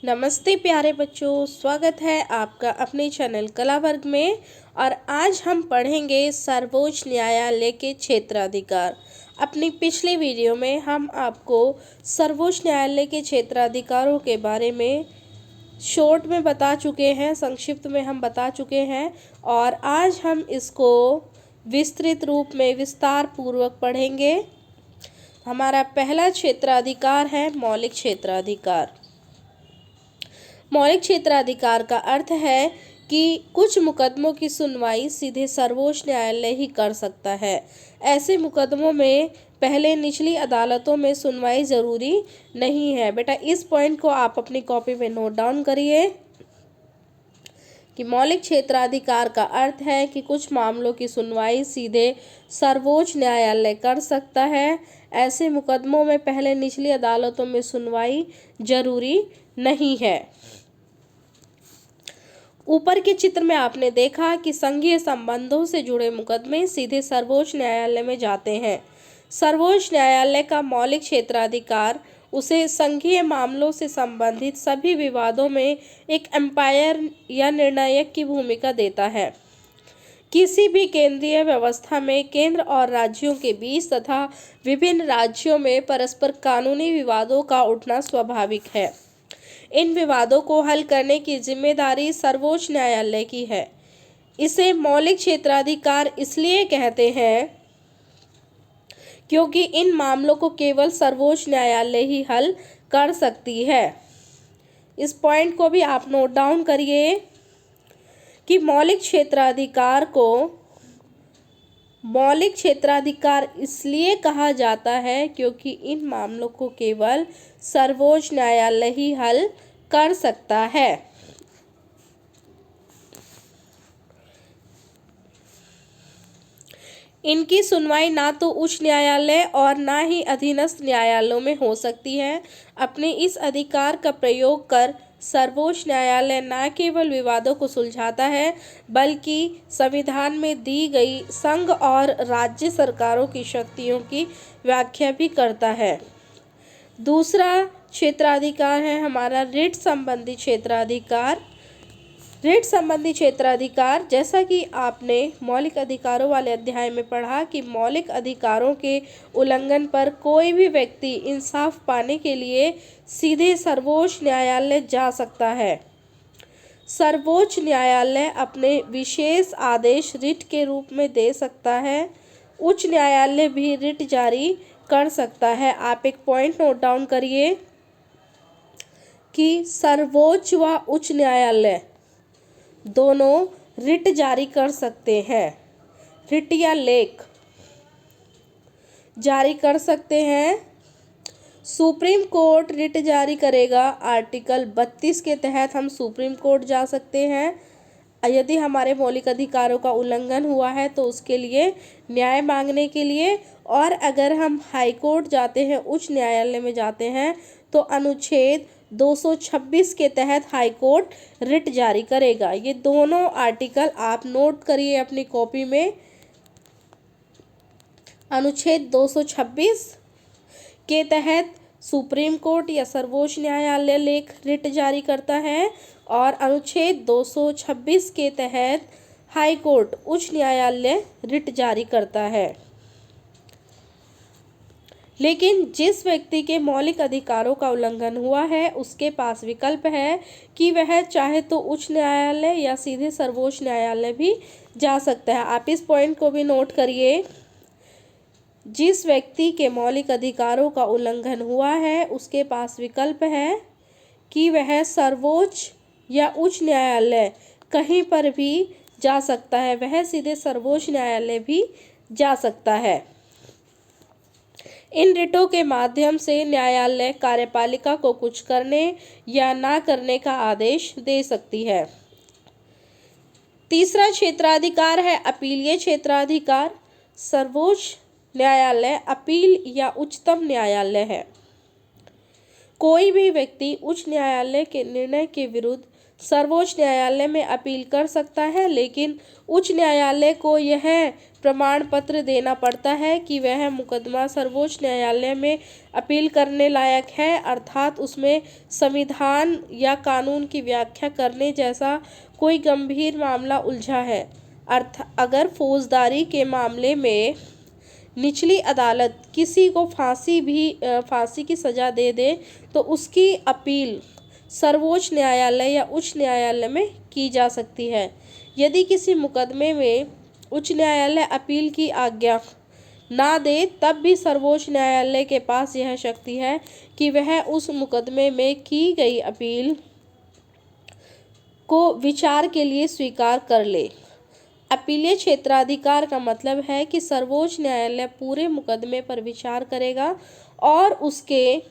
नमस्ते प्यारे बच्चों, स्वागत है आपका अपने चैनल कला वर्ग में। और आज हम पढ़ेंगे सर्वोच्च न्यायालय के क्षेत्राधिकार। अपनी पिछली वीडियो में हम आपको सर्वोच्च न्यायालय के क्षेत्राधिकारों के बारे में शॉर्ट में बता चुके हैं, संक्षिप्त में हम बता चुके हैं। और आज हम इसको विस्तृत रूप में विस्तार पूर्वक पढ़ेंगे। हमारा पहला क्षेत्राधिकार है मौलिक क्षेत्राधिकार। मौलिक क्षेत्राधिकार का अर्थ है कि कुछ मुकदमों की सुनवाई सीधे सर्वोच्च न्यायालय ही कर सकता है। ऐसे मुकदमों में पहले निचली अदालतों में सुनवाई ज़रूरी नहीं है। बेटा इस पॉइंट को आप अपनी कॉपी में नोट डाउन करिए कि मौलिक क्षेत्राधिकार का अर्थ है कि कुछ मामलों की सुनवाई सीधे सर्वोच्च न्यायालय कर सकता है। ऐसे मुकदमों में पहले निचली अदालतों में सुनवाई जरूरी नहीं है। ऊपर के चित्र में आपने देखा कि संघीय संबंधों से जुड़े मुकदमे सीधे सर्वोच्च न्यायालय में जाते हैं। सर्वोच्च न्यायालय का मौलिक क्षेत्राधिकार उसे संघीय मामलों से संबंधित सभी विवादों में एक एम्पायर या निर्णायक की भूमिका देता है। किसी भी केंद्रीय व्यवस्था में केंद्र और राज्यों के बीच तथा विभिन्न राज्यों में परस्पर कानूनी विवादों का उठना स्वाभाविक है। इन विवादों को हल करने की जिम्मेदारी सर्वोच्च न्यायालय की है। इसे मौलिक क्षेत्राधिकार इसलिए कहते हैं क्योंकि इन मामलों को केवल सर्वोच्च न्यायालय ही हल कर सकती है। इस पॉइंट को भी आप नोट डाउन करिए कि मौलिक क्षेत्राधिकार इसलिए कहा जाता है क्योंकि इन मामलों को केवल सर्वोच्च न्यायालय ही हल कर सकता है। इनकी सुनवाई ना तो उच्च न्यायालय और ना ही अधीनस्थ न्यायालयों में हो सकती है। अपने इस अधिकार का प्रयोग कर सर्वोच्च न्यायालय न केवल विवादों को सुलझाता है बल्कि संविधान में दी गई संघ और राज्य सरकारों की शक्तियों की व्याख्या भी करता है। दूसरा क्षेत्राधिकार है हमारा रिट संबंधी क्षेत्राधिकार। रिट संबंधी क्षेत्राधिकार, जैसा कि आपने मौलिक अधिकारों वाले अध्याय में पढ़ा कि मौलिक अधिकारों के उल्लंघन पर कोई भी व्यक्ति इंसाफ पाने के लिए सीधे सर्वोच्च न्यायालय जा सकता है। सर्वोच्च न्यायालय अपने विशेष आदेश रिट के रूप में दे सकता है। उच्च न्यायालय भी रिट जारी कर सकता है। आप एक पॉइंट नोट डाउन करिए कि सर्वोच्च व उच्च न्यायालय दोनों रिट जारी कर सकते हैं। रिट या लेख जारी कर सकते हैं। सुप्रीम कोर्ट रिट जारी करेगा। आर्टिकल 32 के तहत हम सुप्रीम कोर्ट जा सकते हैं यदि हमारे मौलिक अधिकारों का उल्लंघन हुआ है तो उसके लिए न्याय मांगने के लिए। और अगर हम हाई कोर्ट जाते हैं, उच्च न्यायालय में जाते हैं, तो अनुच्छेद 226 के तहत हाई कोर्ट रिट जारी करेगा। ये दोनों आर्टिकल आप नोट करिए अपनी कॉपी में। अनुच्छेद 226 के तहत सुप्रीम कोर्ट या सर्वोच्च न्यायालय लेख रिट जारी करता है और अनुच्छेद 226 के तहत हाई कोर्ट उच्च न्यायालय रिट जारी करता है। लेकिन जिस व्यक्ति के मौलिक अधिकारों का उल्लंघन हुआ है उसके पास विकल्प है कि वह चाहे तो उच्च न्यायालय या सीधे सर्वोच्च न्यायालय भी जा सकता है। आप इस पॉइंट को भी नोट करिए। जिस व्यक्ति के मौलिक अधिकारों का उल्लंघन हुआ है उसके पास विकल्प है कि वह सर्वोच्च या उच्च न्यायालय कहीं पर भी जा सकता है। वह सीधे सर्वोच्च न्यायालय भी जा सकता है। इन रिटों के माध्यम से न्यायालय कार्यपालिका को कुछ करने या ना करने का आदेश दे सकती है। तीसरा क्षेत्राधिकार है अपीलीय क्षेत्राधिकार। सर्वोच्च न्यायालय अपील या उच्चतम न्यायालय है। कोई भी व्यक्ति उच्च न्यायालय के निर्णय के विरुद्ध सर्वोच्च न्यायालय में अपील कर सकता है, लेकिन उच्च न्यायालय को यह प्रमाण पत्र देना पड़ता है कि वह मुकदमा सर्वोच्च न्यायालय में अपील करने लायक है, अर्थात उसमें संविधान या कानून की व्याख्या करने जैसा कोई गंभीर मामला उलझा है। अगर फौजदारी के मामले में निचली अदालत किसी को फांसी की सज़ा दे दे तो उसकी अपील सर्वोच्च न्यायालय या उच्च न्यायालय में की जा सकती है। यदि किसी मुकदमे में उच्च न्यायालय अपील की आज्ञा ना दे, तब भी सर्वोच्च न्यायालय के पास यह शक्ति है कि वह उस मुकदमे में की गई अपील को विचार के लिए स्वीकार कर ले। अपीलीय क्षेत्राधिकार का मतलब है कि सर्वोच्च न्यायालय पूरे मुकदमे पर विचार करेगा और उसके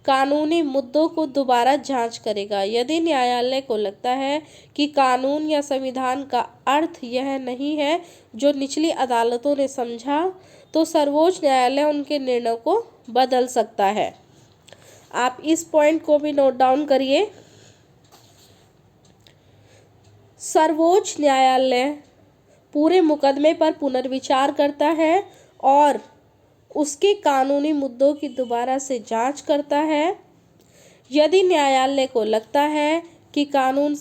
कानूनी मुद्दों को दोबारा जांच करेगा। यदि न्यायालय को लगता है कि कानून या संविधान का अर्थ यह नहीं है जो निचली अदालतों ने समझा, तो सर्वोच्च न्यायालय उनके निर्णय को बदल सकता है। आप इस पॉइंट को भी नोट डाउन करिए। सर्वोच्च न्यायालय पूरे मुकदमे पर पुनर्विचार करता है और उसके कानूनी मुद्दों की दोबारा से जांच करता है। यदि न्यायालय को लगता है कि कानून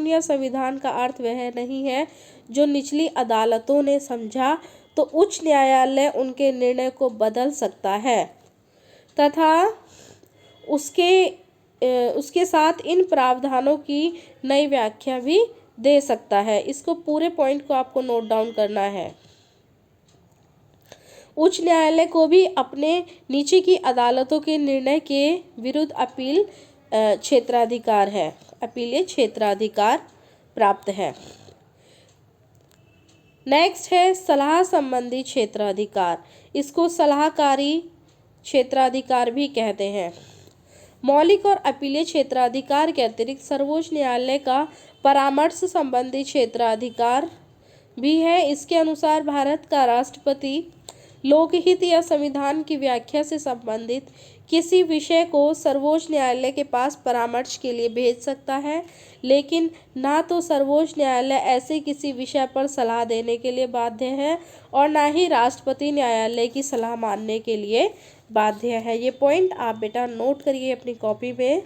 या संविधान का अर्थ वह नहीं है जो निचली अदालतों ने समझा, तो उच्च न्यायालय उनके निर्णय को बदल सकता है तथा उसके साथ इन प्रावधानों की नई व्याख्या भी दे सकता है। इसको पूरे पॉइंट को आपको नोट डाउन करना है। उच्च न्यायालय को भी अपने नीचे की अदालतों के निर्णय के विरुद्ध अपीलीय क्षेत्राधिकार प्राप्त है। नेक्स्ट है सलाह संबंधी क्षेत्राधिकार। इसको सलाहकारी क्षेत्राधिकार भी कहते हैं। मौलिक और अपीलीय क्षेत्राधिकार के अतिरिक्त सर्वोच्च न्यायालय का परामर्श संबंधी क्षेत्राधिकार भी है। इसके अनुसार भारत का राष्ट्रपति लोकहित या संविधान की व्याख्या से संबंधित किसी विषय को सर्वोच्च न्यायालय के पास परामर्श के लिए भेज सकता है, लेकिन ना तो सर्वोच्च न्यायालय ऐसे किसी विषय पर सलाह देने के लिए बाध्य है और ना ही राष्ट्रपति न्यायालय की सलाह मानने के लिए बाध्य है। ये पॉइंट आप बेटा नोट करिए अपनी कॉपी में।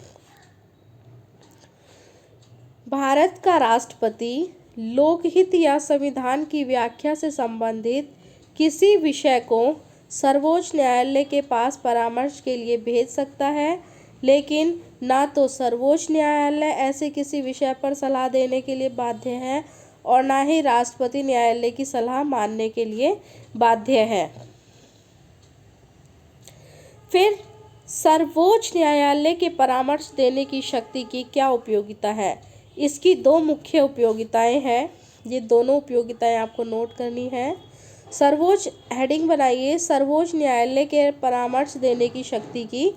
भारत का राष्ट्रपति लोकहित या संविधान की व्याख्या से संबंधित किसी विषय को सर्वोच्च न्यायालय के पास परामर्श के लिए भेज सकता है, लेकिन ना तो सर्वोच्च न्यायालय ऐसे किसी विषय पर सलाह देने के लिए बाध्य है और ना ही राष्ट्रपति न्यायालय की सलाह मानने के लिए बाध्य है। फिर सर्वोच्च न्यायालय के परामर्श देने की शक्ति की क्या उपयोगिता है? इसकी दो मुख्य उपयोगिताएं हैं। ये दोनों उपयोगिताएं आपको नोट करनी है। सर्वोच्च हेडिंग बनाइए, सर्वोच्च न्यायालय के परामर्श देने की शक्ति की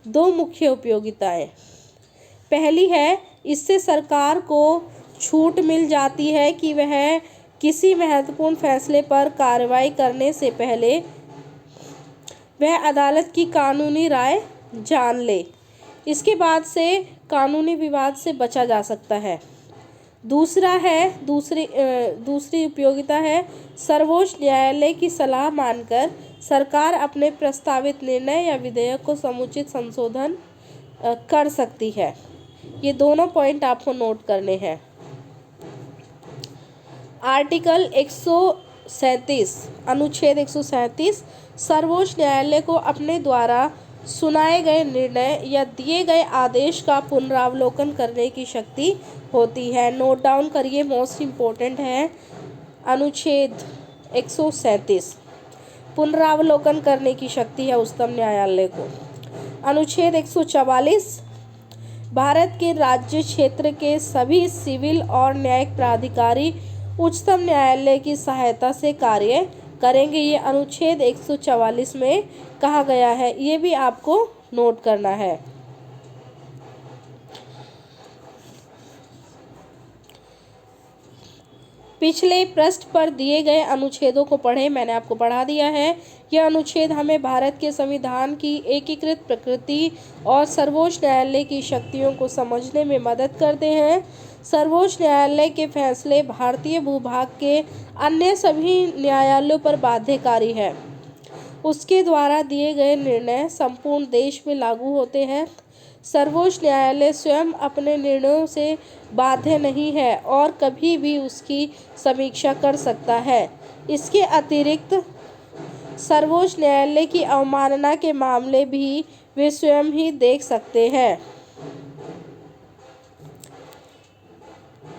दो मुख्य उपयोगिताएं। पहली है, इससे सरकार को छूट मिल जाती है कि वह किसी महत्वपूर्ण फैसले पर कार्रवाई करने से पहले वह अदालत की कानूनी राय जान ले। इसके बाद से कानूनी विवाद से बचा जा सकता है। दूसरी उपयोगिता है, सर्वोच्च न्यायालय की सलाह मानकर सरकार अपने प्रस्तावित निर्णय या विधेयक को समुचित संशोधन कर सकती है। ये दोनों पॉइंट आपको नोट करने हैं। आर्टिकल 137 अनुच्छेद 137 सर्वोच्च न्यायालय को अपने द्वारा सुनाए गए निर्णय या दिए गए आदेश का पुनरावलोकन करने की शक्ति होती है। नोट डाउन करिए, मोस्ट इम्पोर्टेंट है। अनुच्छेद 137 पुनरावलोकन करने की शक्ति है उच्चतम न्यायालय को। अनुच्छेद 144 भारत के राज्य क्षेत्र के सभी सिविल और न्यायिक प्राधिकारी उच्चतम न्यायालय की सहायता से कार्य करेंगे। ये अनुच्छेद 144 में कहा गया है, ये भी आपको नोट करना है। पिछले पृष्ठ पर दिए गए अनुच्छेदों को पढ़ें, मैंने आपको पढ़ा दिया है। यह अनुच्छेद हमें भारत के संविधान की एकीकृत प्रकृति और सर्वोच्च न्यायालय की शक्तियों को समझने में मदद करते हैं। सर्वोच्च न्यायालय के फैसले भारतीय भूभाग के अन्य सभी न्यायालयों पर बाध्यकारी है। उसके द्वारा दिए गए निर्णय संपूर्ण देश में लागू होते हैं। सर्वोच्च न्यायालय स्वयं अपने निर्णयों से बाध्य नहीं है और कभी भी उसकी समीक्षा कर सकता है। इसके अतिरिक्त सर्वोच्च न्यायालय की अवमानना के मामले भी वे स्वयं ही देख सकते हैं।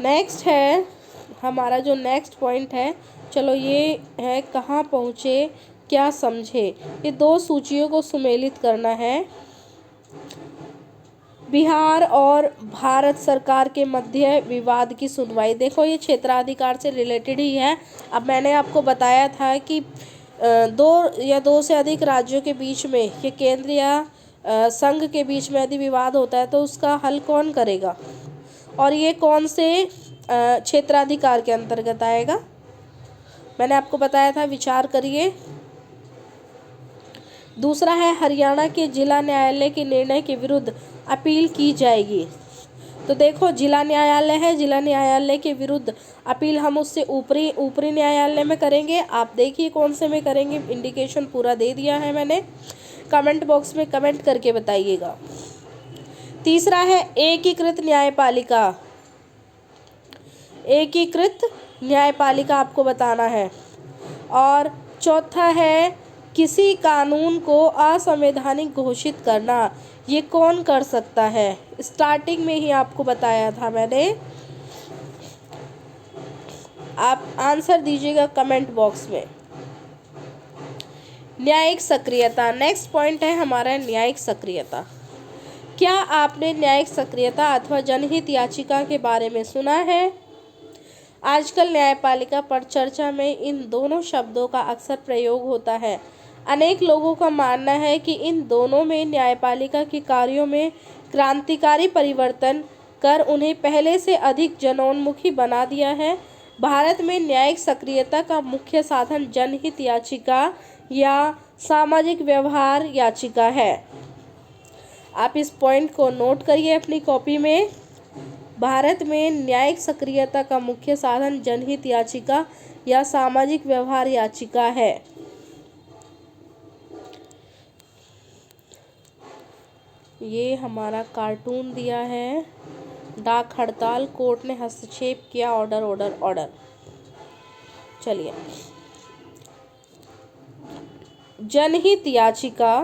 नेक्स्ट है हमारा जो नेक्स्ट पॉइंट है, चलो ये है कहाँ पहुँचे क्या समझे। ये दो सूचियों को सुमेलित करना है। बिहार और भारत सरकार के मध्य विवाद की सुनवाई। देखो ये क्षेत्राधिकार से रिलेटेड ही है। अब मैंने आपको बताया था कि दो से अधिक राज्यों के बीच में, ये केंद्र या संघ के बीच में यदि विवाद होता है तो उसका हल कौन करेगा, और ये कौन से क्षेत्राधिकार के अंतर्गत आएगा, मैंने आपको बताया था, विचार करिए। दूसरा है हरियाणा के जिला न्यायालय के निर्णय के विरुद्ध अपील की जाएगी। तो देखो जिला न्यायालय है, जिला न्यायालय के विरुद्ध अपील हम उससे ऊपरी न्यायालय में करेंगे। आप देखिए कौन से में करेंगे, इंडिकेशन पूरा दे दिया है मैंने, कमेंट बॉक्स में कमेंट करके बताइएगा। तीसरा है एकीकृत न्यायपालिका। एकीकृत न्यायपालिका आपको बताना है। और चौथा है किसी कानून को असंवैधानिक घोषित करना। ये कौन कर सकता है, स्टार्टिंग में ही आपको बताया था मैंने। आप आंसर दीजिएगा कमेंट बॉक्स में। न्यायिक सक्रियता, नेक्स्ट पॉइंट है हमारा न्यायिक सक्रियता। क्या आपने न्यायिक सक्रियता अथवा जनहित याचिका के बारे में सुना है? आजकल न्यायपालिका पर चर्चा में इन दोनों शब्दों का अक्सर प्रयोग होता है। अनेक लोगों का मानना है कि इन दोनों में न्यायपालिका के कार्यों में क्रांतिकारी परिवर्तन कर उन्हें पहले से अधिक जनोन्मुखी बना दिया है। भारत में न्यायिक सक्रियता का मुख्य साधन जनहित याचिका या सामाजिक व्यवहार याचिका है। आप इस पॉइंट को नोट करिए अपनी कॉपी में। भारत में न्यायिक सक्रियता का मुख्य साधन जनहित याचिका या सामाजिक व्यवहार याचिका है। ये हमारा कार्टून दिया है, डाक हड़ताल, कोर्ट ने हस्तक्षेप किया, ऑर्डर। चलिए, जनहित याचिका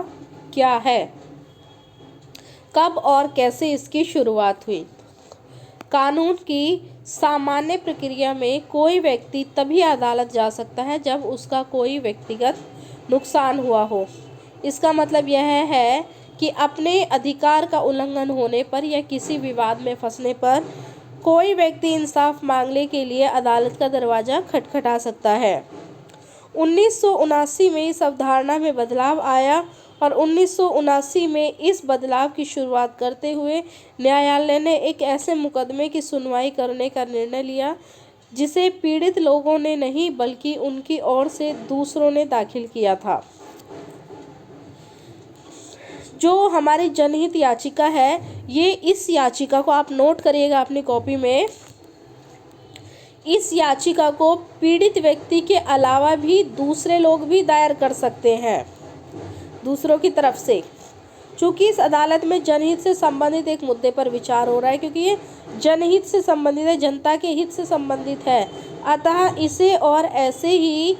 क्या है, कब और कैसे इसकी शुरुआत हुई? कानून की सामान्य प्रक्रिया में कोई व्यक्ति तभी अदालत जा सकता है जब उसका कोई व्यक्तिगत नुकसान हुआ हो। इसका मतलब यह है कि अपने अधिकार का उल्लंघन होने पर या किसी विवाद में फंसने पर कोई व्यक्ति इंसाफ मांगने के लिए अदालत का दरवाज़ा खटखटा सकता है। 1979 में इस अवधारणा में बदलाव आया और 1979 में इस बदलाव की शुरुआत करते हुए न्यायालय ने एक ऐसे मुकदमे की सुनवाई करने का निर्णय लिया जिसे पीड़ित लोगों ने नहीं बल्कि उनकी ओर से दूसरों ने दाखिल किया था। जो हमारी जनहित याचिका है, ये इस याचिका को आप नोट करिएगा अपनी कॉपी में। इस याचिका को पीड़ित व्यक्ति के अलावा भी दूसरे लोग भी दायर कर सकते हैं दूसरों की तरफ से। चूँकि इस अदालत में जनहित से संबंधित एक मुद्दे पर विचार हो रहा है, क्योंकि ये जनहित से संबंधित है, जनता के हित से संबंधित है, अतः इसे और ऐसे ही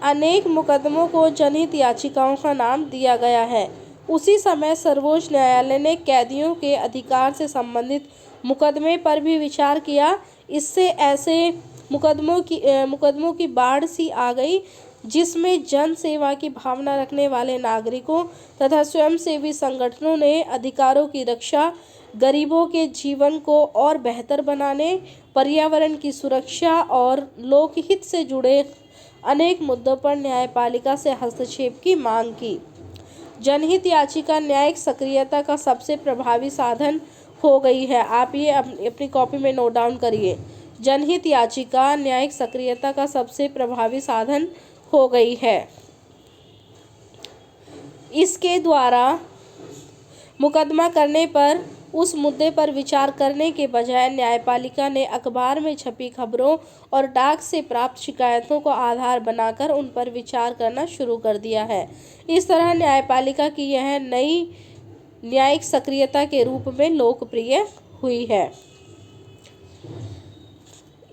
अनेक मुकदमों को जनहित याचिकाओं का नाम दिया गया है। उसी समय सर्वोच्च न्यायालय ने कैदियों के अधिकार से संबंधित मुकदमे पर भी विचार किया। इससे ऐसे मुकदमों की बाढ़ सी आ गई जिसमें जन सेवा की भावना रखने वाले नागरिकों तथा स्वयंसेवी संगठनों ने अधिकारों की रक्षा, गरीबों के जीवन को और बेहतर बनाने, पर्यावरण की सुरक्षा और लोकहित से जुड़े अनेक मुद्दों पर न्यायपालिका से हस्तक्षेप की मांग की। जनहित याचिका न्यायिक सक्रियता का सबसे प्रभावी साधन हो गई है। आप ये अपनी कॉपी में नोट डाउन करिए। जनहित याचिका न्यायिक सक्रियता का सबसे प्रभावी साधन हो गई है। इसके द्वारा मुकदमा करने पर उस मुद्दे पर विचार करने के बजाय न्यायपालिका ने अखबार में छपी खबरों और डाक से प्राप्त शिकायतों को आधार बनाकर उन पर विचार करना शुरू कर दिया है। इस तरह न्यायपालिका की यह नई न्यायिक सक्रियता के रूप में लोकप्रिय हुई है।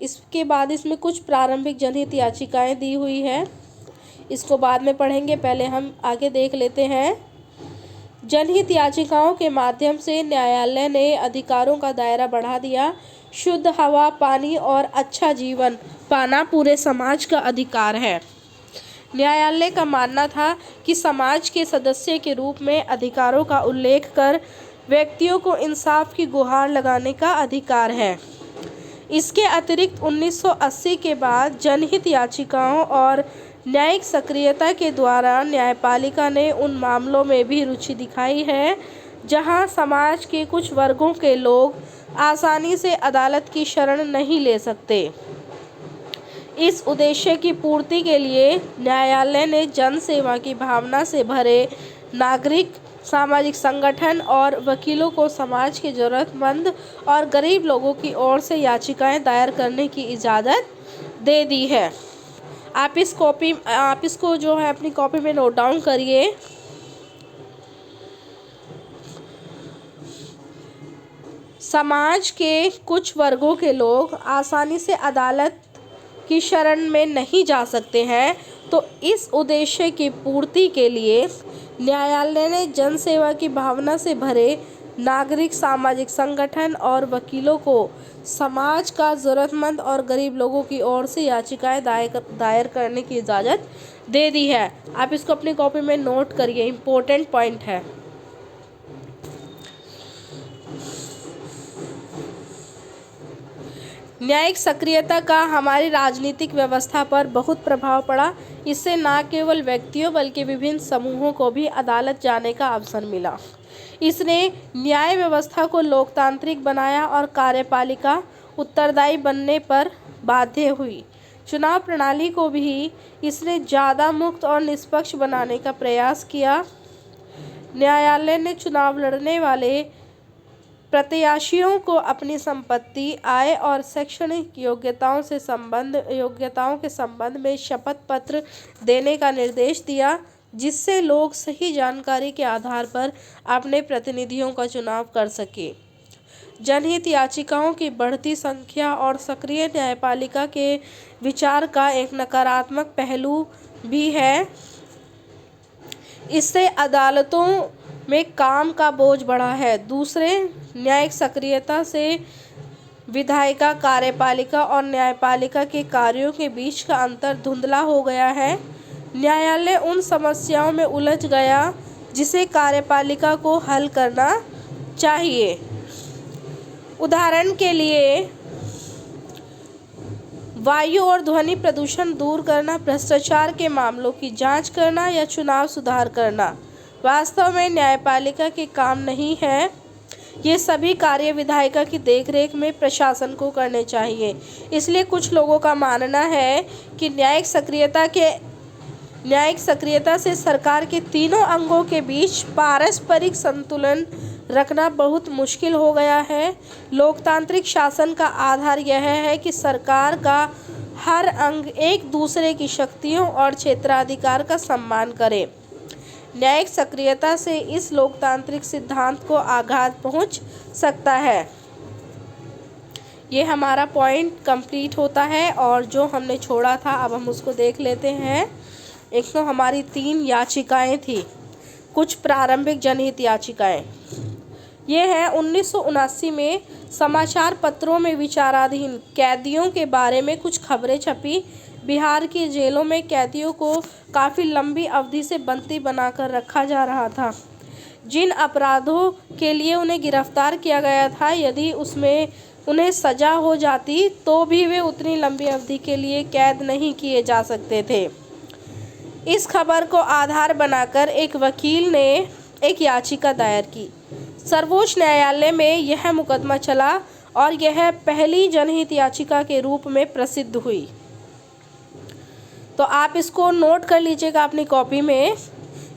इसके बाद इसमें कुछ प्रारंभिक जनहित याचिकाएं दी हुई है, इसको बाद में पढ़ेंगे, पहले हम आगे देख लेते हैं। जनहित याचिकाओं के माध्यम से न्यायालय ने अधिकारों का दायरा बढ़ा दिया। शुद्ध हवा, पानी और अच्छा जीवन पाना पूरे समाज का अधिकार है। न्यायालय का मानना था कि समाज के सदस्य के रूप में अधिकारों का उल्लेख कर व्यक्तियों को इंसाफ की गुहार लगाने का अधिकार है। इसके अतिरिक्त 1980 के बाद जनहित याचिकाओं और न्यायिक सक्रियता के द्वारा न्यायपालिका ने उन मामलों में भी रुचि दिखाई है जहां समाज के कुछ वर्गों के लोग आसानी से अदालत की शरण नहीं ले सकते। इस उद्देश्य की पूर्ति के लिए न्यायालय ने जन सेवा की भावना से भरे नागरिक, सामाजिक संगठन और वकीलों को समाज के जरूरतमंद और गरीब लोगों की ओर से याचिकाएं दायर करने की इजाज़त दे दी है। आप इसको जो है अपनी कॉपी में नोट डाउन करिए। समाज के कुछ वर्गों के लोग आसानी से अदालत की शरण में नहीं जा सकते हैं, तो इस उद्देश्य की पूर्ति के लिए न्यायालय ने जनसेवा की भावना से भरे नागरिक, सामाजिक संगठन और वकीलों को समाज का ज़रूरतमंद और गरीब लोगों की ओर से याचिकाएं दायर करने की इजाज़त दे दी है। आप इसको अपनी कॉपी में नोट करिए, इम्पोर्टेंट पॉइंट है। न्यायिक सक्रियता का हमारी राजनीतिक व्यवस्था पर बहुत प्रभाव पड़ा। इससे न केवल व्यक्तियों बल्कि विभिन्न समूहों को भी अदालत जाने का अवसर मिला। इसने न्याय व्यवस्था को लोकतांत्रिक बनाया और कार्यपालिका उत्तरदायी बनने पर बाध्य हुई। चुनाव प्रणाली को भी इसने ज़्यादा मुक्त और निष्पक्ष बनाने का प्रयास किया। न्यायालय ने चुनाव लड़ने वाले प्रत्याशियों को अपनी संपत्ति, आय और शैक्षणिक योग्यताओं के संबंध में शपथ पत्र देने का निर्देश दिया, जिससे लोग सही जानकारी के आधार पर अपने प्रतिनिधियों का चुनाव कर सके। जनहित याचिकाओं की बढ़ती संख्या और सक्रिय न्यायपालिका के विचार का एक नकारात्मक पहलू भी है। इससे अदालतों में काम का बोझ बढ़ा है। दूसरे, न्यायिक सक्रियता से विधायिका, कार्यपालिका और न्यायपालिका के कार्यों के बीच का अंतर धुंधला हो गया है। न्यायालय उन समस्याओं में उलझ गया जिसे कार्यपालिका को हल करना चाहिए। उदाहरण के लिए, वायु और ध्वनि प्रदूषण दूर करना, भ्रष्टाचार के मामलों की जांच करना या चुनाव सुधार करना वास्तव में न्यायपालिका के काम नहीं है। ये सभी कार्य विधायिका की देखरेख में प्रशासन को करने चाहिए। इसलिए कुछ लोगों का मानना है कि न्यायिक सक्रियता से सरकार के तीनों अंगों के बीच पारस्परिक संतुलन रखना बहुत मुश्किल हो गया है। लोकतांत्रिक शासन का आधार यह है कि सरकार का हर अंग एक दूसरे की शक्तियों और क्षेत्राधिकार का सम्मान करे। न्यायिक सक्रियता से इस लोकतांत्रिक सिद्धांत को आघात पहुंच सकता है। ये हमारा पॉइंट कंप्लीट होता है और जो हमने छोड़ा था अब हम उसको देख लेते हैं। एक तो हमारी 3 याचिकाएं थी, कुछ प्रारंभिक जनहित याचिकाएं। ये है 1979 में समाचार पत्रों में विचाराधीन कैदियों के बारे में कुछ खबरें छपी। बिहार की जेलों में कैदियों को काफ़ी लंबी अवधि से बंदी बनाकर रखा जा रहा था। जिन अपराधों के लिए उन्हें गिरफ्तार किया गया था, यदि उसमें उन्हें सज़ा हो जाती तो भी वे उतनी लंबी अवधि के लिए कैद नहीं किए जा सकते थे। इस खबर को आधार बनाकर एक वकील ने एक याचिका दायर की। सर्वोच्च न्यायालय में यह मुकदमा चला और यह पहली जनहित याचिका के रूप में प्रसिद्ध हुई। तो आप इसको नोट कर लीजिएगा अपनी कॉपी में।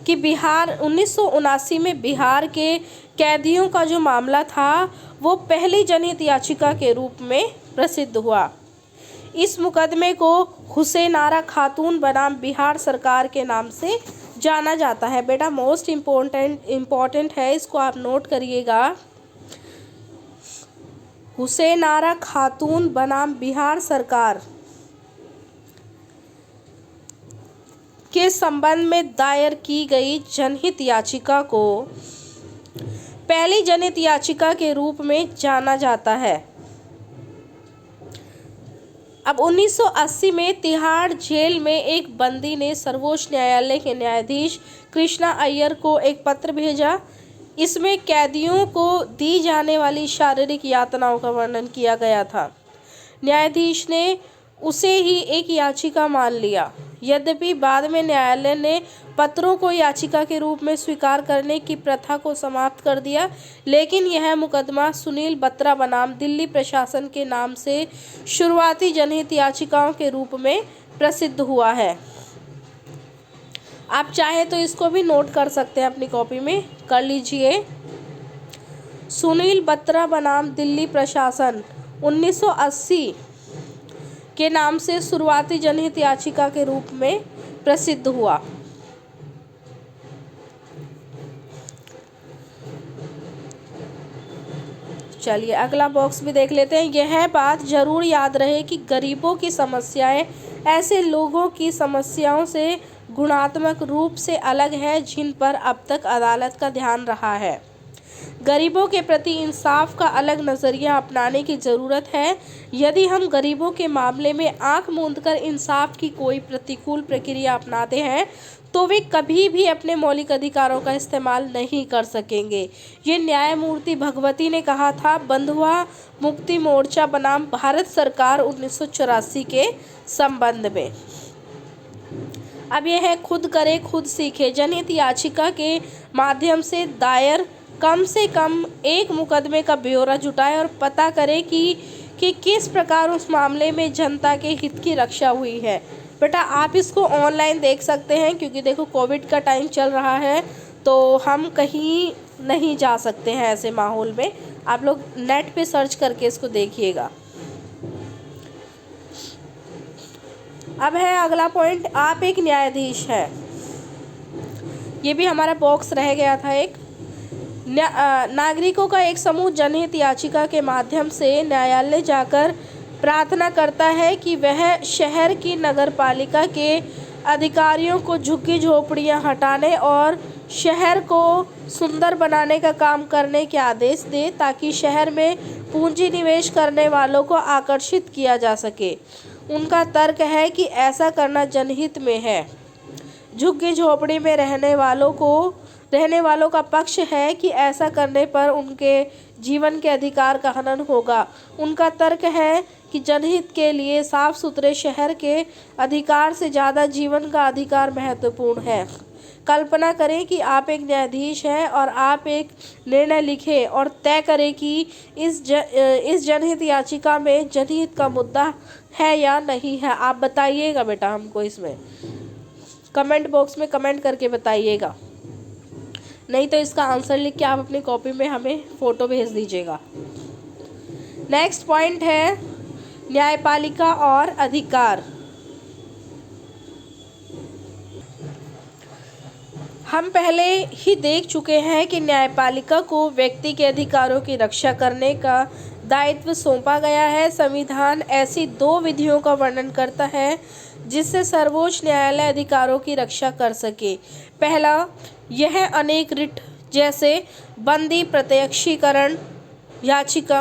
कि बिहार 1979 में बिहार के कैदियों का जो मामला था वो पहली जनहित याचिका के रूप में प्रसिद्ध हुआ। इस मुकदमे को हुसैन आरा खातून बनाम बिहार सरकार के नाम से जाना जाता है। बेटा मोस्ट इम्पोर्टेंट है, इसको आप नोट करिएगा। हुसैन आरा खातून बनाम बिहार सरकार के संबंध में दायर की गई जनहित याचिका को पहली जनहित याचिका के रूप में जाना जाता है। अब 1980 में तिहाड़ जेल में एक बंदी ने सर्वोच्च न्यायालय के न्यायाधीश कृष्णा अय्यर को एक पत्र भेजा। इसमें कैदियों को दी जाने वाली शारीरिक यातनाओं का वर्णन किया गया था। न्यायाधीश ने उसे ही एक याचिका मान लिया। यद्यपि बाद में न्यायालय ने पत्रों को याचिका के रूप में स्वीकार करने की प्रथा को समाप्त कर दिया, लेकिन यह मुकदमा सुनील बत्रा बनाम दिल्ली प्रशासन के नाम से शुरुआती जनहित याचिकाओं के रूप में प्रसिद्ध हुआ है। आप चाहे तो इसको भी नोट कर सकते हैं, अपनी कॉपी में कर लीजिए। सुनील बत्रा बनाम दिल्ली प्रशासन 1980 के नाम से शुरुआती जनहित याचिका के रूप में प्रसिद्ध हुआ। चलिए अगला बॉक्स भी देख लेते हैं। यह बात जरूर याद रहे कि गरीबों की समस्याएं ऐसे लोगों की समस्याओं से गुणात्मक रूप से अलग है जिन पर अब तक अदालत का ध्यान रहा है। गरीबों के प्रति इंसाफ का अलग नज़रिया अपनाने की ज़रूरत है। यदि हम गरीबों के मामले में आंख मूंदकर इंसाफ की कोई प्रतिकूल प्रक्रिया अपनाते हैं तो वे कभी भी अपने मौलिक अधिकारों का इस्तेमाल नहीं कर सकेंगे। ये न्यायमूर्ति भगवती ने कहा था। बंधुआ मुक्ति मोर्चा बनाम भारत सरकार 1984 के संबंध में। अब यह है खुद करे खुद सीखे। जनहित याचिका के माध्यम से दायर कम से कम एक मुकदमे का ब्यौरा जुटाए और पता करें कि किस प्रकार उस मामले में जनता के हित की रक्षा हुई है। बेटा आप इसको ऑनलाइन देख सकते हैं, क्योंकि देखो कोविड का टाइम चल रहा है तो हम कहीं नहीं जा सकते हैं। ऐसे माहौल में आप लोग नेट पे सर्च करके इसको देखिएगा। अब है अगला पॉइंट, आप एक न्यायाधीश हैं। ये भी हमारा बॉक्स रह गया था एक। नागरिकों का एक समूह जनहित याचिका के माध्यम से न्यायालय जाकर प्रार्थना करता है कि वह शहर की नगरपालिका के अधिकारियों को झुग्गी झोपड़ियां हटाने और शहर को सुंदर बनाने का काम करने के आदेश दे, ताकि शहर में पूंजी निवेश करने वालों को आकर्षित किया जा सके। उनका तर्क है कि ऐसा करना जनहित में है। झुग्गी झोपड़ी में रहने वालों का पक्ष है कि ऐसा करने पर उनके जीवन के अधिकार का हनन होगा। उनका तर्क है कि जनहित के लिए साफ सुथरे शहर के अधिकार से ज़्यादा जीवन का अधिकार महत्वपूर्ण है। कल्पना करें कि आप एक न्यायाधीश हैं और आप एक निर्णय लिखें और तय करें कि इस जनहित याचिका में जनहित का मुद्दा है या नहीं है। आप बताइएगा बेटा हमको, इसमें कमेंट बॉक्स में कमेंट करके बताइएगा। नहीं तो इसका आंसर लिख के आप अपनी कॉपी में हमें फ़ोटो भेज दीजिएगा। नेक्स्ट पॉइंट है न्यायपालिका और अधिकार। हम पहले ही देख चुके हैं कि न्यायपालिका को व्यक्ति के अधिकारों की रक्षा करने का दायित्व सौंपा गया है। संविधान ऐसी दो विधियों का वर्णन करता है जिससे सर्वोच्च न्यायालय अधिकारों की रक्षा कर सके। पहला, यह अनेक रिट जैसे बंदी प्रत्यक्षीकरण याचिका,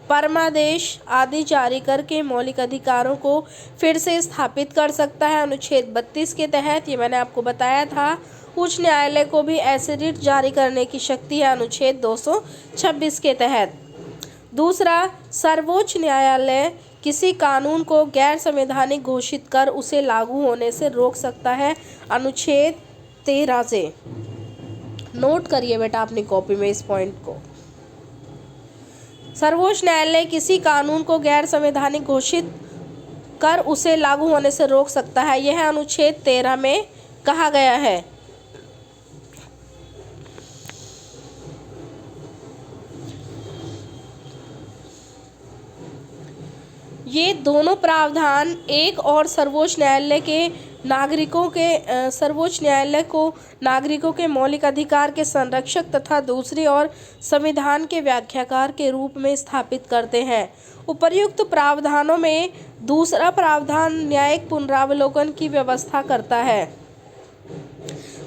परमादेश आदि जारी करके मौलिक अधिकारों को फिर से स्थापित कर सकता है। अनुच्छेद 32 के तहत, ये मैंने आपको बताया था, उच्च न्यायालय को भी ऐसे रिट जारी करने की शक्ति है अनुच्छेद 226 के तहत। दूसरा, सर्वोच्च न्यायालय किसी कानून को गैर संवैधानिक घोषित कर उसे लागू होने से रोक सकता है अनुच्छेद 13 से। नोट करिए बेटा अपनी कॉपी में इस पॉइंट को। सर्वोच्च न्यायालय किसी कानून को गैर संवैधानिक घोषित कर उसे लागू होने से रोक सकता है, यह अनुच्छेद 13 में कहा गया है। ये दोनों प्रावधान एक और सर्वोच्च न्यायालय को नागरिकों के मौलिक अधिकार के संरक्षक तथा दूसरी ओर संविधान के व्याख्याकार के रूप में स्थापित करते हैं। उपर्युक्त प्रावधानों में दूसरा प्रावधान न्यायिक पुनरावलोकन की व्यवस्था करता है।